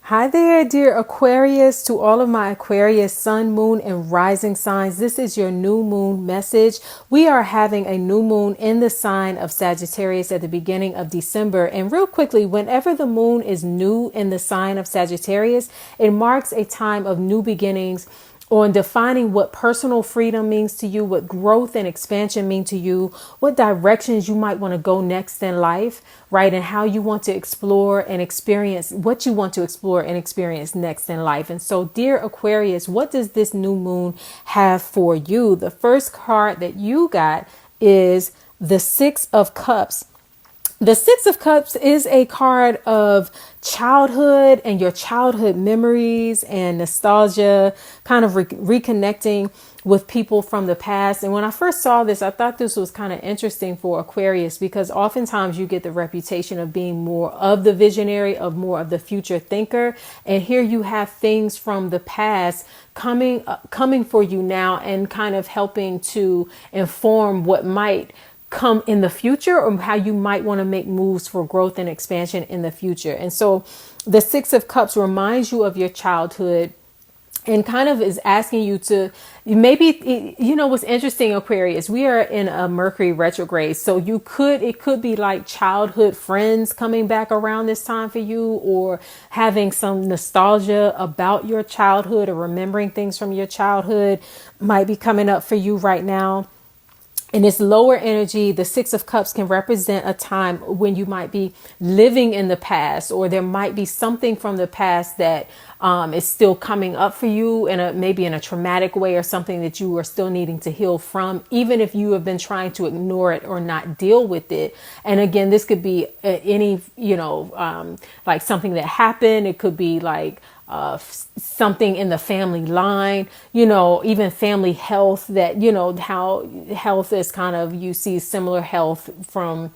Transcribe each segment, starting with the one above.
Hi there, dear Aquarius, to all of my Aquarius sun, moon, and rising signs. This is your new moon message. We are having a new moon in the sign of Sagittarius at the beginning of December. And real quickly, whenever the moon is new in the sign of Sagittarius, it marks a time of new beginnings on defining what personal freedom means to you, what growth and expansion mean to you, what directions you might want to go next in life, right? And how you want to explore and experience what you want to explore and experience next in life. And so, dear Aquarius, what does this new moon have for you? The first card that you got is the Six of Cups. The Six of Cups is a card of childhood and your childhood memories and nostalgia, kind of reconnecting with people from the past. And when I first saw this, I thought this was kind of interesting for Aquarius, because oftentimes you get the reputation of being more of the visionary, of more of the future thinker. And here you have things from the past coming for you now and kind of helping to inform what might come in the future, or how you might want to make moves for growth and expansion in the future. And so the Six of Cups reminds you of your childhood and kind of is asking you to maybe, you know, what's interesting, Aquarius, we are in a Mercury retrograde. So it could be like childhood friends coming back around this time for you, or having some nostalgia about your childhood or remembering things from your childhood might be coming up for you right now. In this lower energy, the Six of Cups can represent a time when you might be living in the past, or there might be something from the past that is still coming up for you in maybe in a traumatic way, or something that you are still needing to heal from, even if you have been trying to ignore it or not deal with it. And again, this could be any, like something that happened. It could be like something in the family line, even family health, that, how health is kind of, you see similar health from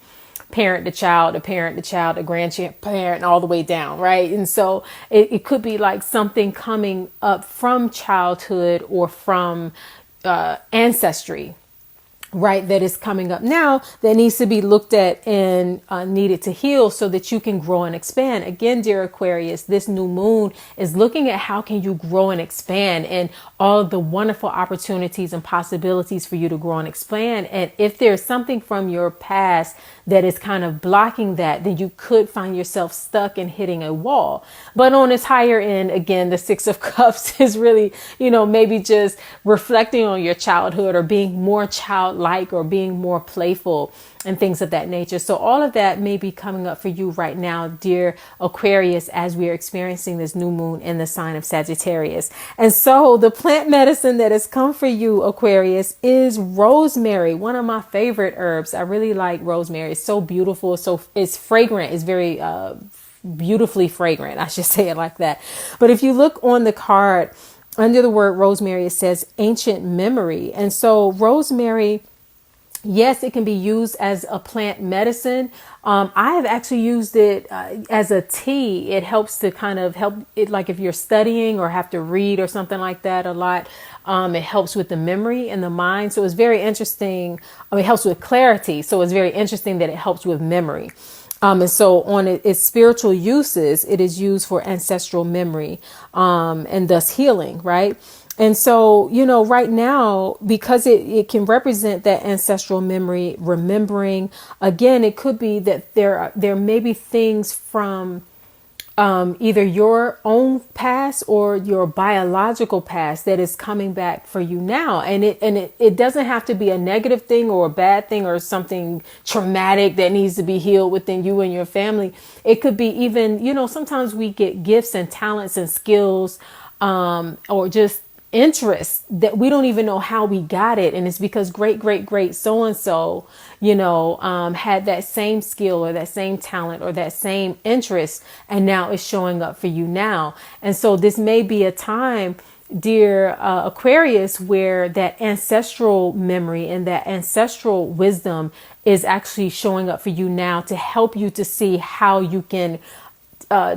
parent to child, to parent to child, to grandparent, all the way down. Right. And so it could be like something coming up from childhood or from ancestry, right, that is coming up now that needs to be looked at and needed to heal so that you can grow and expand. Again, dear Aquarius, this new moon is looking at how can you grow and expand, and all of the wonderful opportunities and possibilities for you to grow and expand. And if there's something from your past that is kind of blocking that, then you could find yourself stuck and hitting a wall. But on this higher end, again, the Six of Cups is really, maybe just reflecting on your childhood, or being more childlike, or being more playful, and things of that nature. So all of that may be coming up for you right now, dear Aquarius, as we are experiencing this new moon in the sign of Sagittarius. And so the plant medicine that has come for you, Aquarius, is rosemary, one of my favorite herbs. I really like rosemary. It's so beautiful. So it's fragrant. It's very beautifully fragrant. I should say it like that. But if you look on the card under the word rosemary, it says ancient memory. And so rosemary, yes, it can be used as a plant medicine. I have actually used it as a tea. It helps to kind of help it, like if you're studying or have to read or something like that a lot. It helps with the memory and the mind. So it's very interesting. It helps with clarity. So it's very interesting that it helps with memory. And so on its spiritual uses, it is used for ancestral memory, and thus healing, right? And so, right now, because it can represent that ancestral memory, remembering, again, it could be that there may be things from either your own past or your biological past that is coming back for you now. And it doesn't have to be a negative thing or a bad thing or something traumatic that needs to be healed within you and your family. It could be even, sometimes we get gifts and talents and skills, or just interests that we don't even know how we got it. And it's because great so-and-so, had that same skill or that same talent or that same interest, and now it's showing up for you now. And so this may be a time, dear Aquarius, where that ancestral memory and that ancestral wisdom is actually showing up for you now to help you to see how you can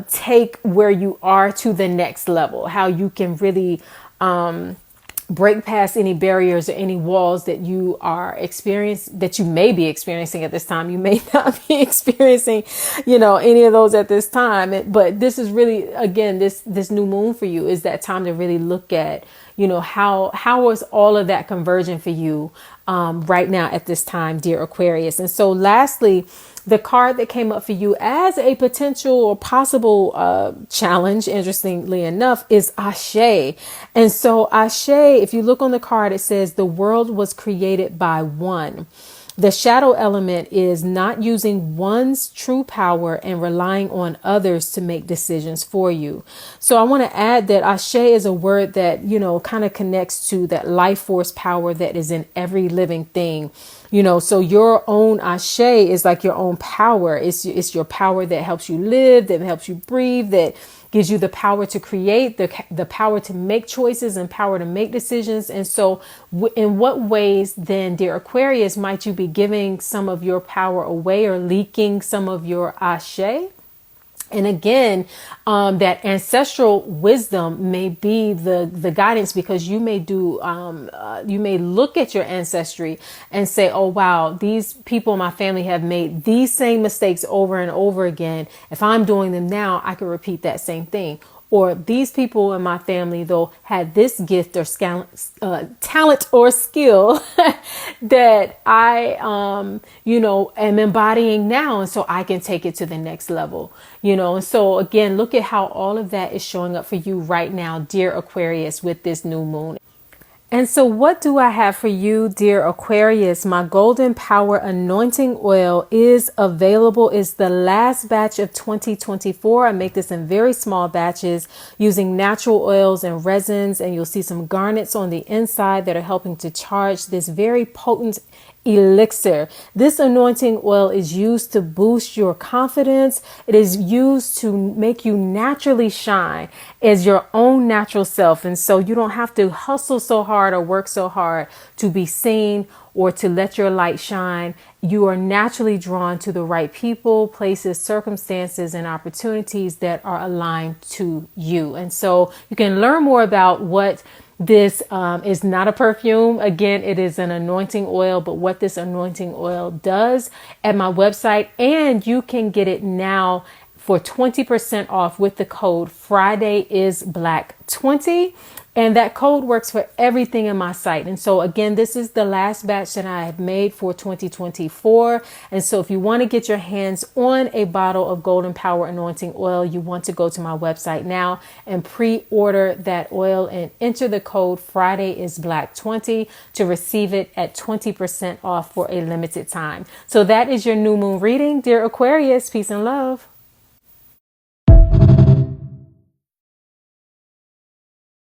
take where you are to the next level, how you can really break past any barriers or any walls that you that you may be experiencing at this time. You may not be experiencing, any of those at this time. But this is really, again, this new moon for you is that time to really look at, how is all of that converging for you right now at this time, dear Aquarius. And so lastly, the card that came up for you as a potential or possible challenge, interestingly enough, is Ashe. And so Ashe, if you look on the card, it says the world was created by one. The shadow element is not using one's true power and relying on others to make decisions for you. So I want to add that Ashe is a word that, kind of connects to that life force power that is in every living thing. So your own Ashe is like your own power. It's your power that helps you live, that helps you breathe, that gives you the power to create, the power to make choices and power to make decisions. And so in what ways then, dear Aquarius, might you be giving some of your power away or leaking some of your Ashe? And again, that ancestral wisdom may be the guidance, because you may you may look at your ancestry and say, oh, wow, these people in my family have made these same mistakes over and over again. If I'm doing them now, I can repeat that same thing. Or these people in my family, though, had this gift or talent or skill that I, am embodying now. And so I can take it to the next level, And so, again, look at how all of that is showing up for you right now, dear Aquarius, with this new moon. And so what do I have for you, dear Aquarius? My Golden Power Anointing Oil is available. It's the last batch of 2024. I make this in very small batches using natural oils and resins, and you'll see some garnets on the inside that are helping to charge this very potent elixir. This anointing oil is used to boost your confidence. It is used to make you naturally shine as your own natural self. And so you don't have to hustle so hard or work so hard to be seen or to let your light shine. You are naturally drawn to the right people, places, circumstances, and opportunities that are aligned to you. And so you can learn more about what this is. Not a perfume. Again, it is an anointing oil, but what this anointing oil does at my website, and you can get it now for 20% off with the code FridayIsBlack20. And that code works for everything in my site. And so again, this is the last batch that I have made for 2024. And so if you want to get your hands on a bottle of Golden Power Anointing Oil, you want to go to my website now and pre-order that oil and enter the code FridayIsBlack20 to receive it at 20% off for a limited time. So that is your new moon reading, dear Aquarius. Peace and love.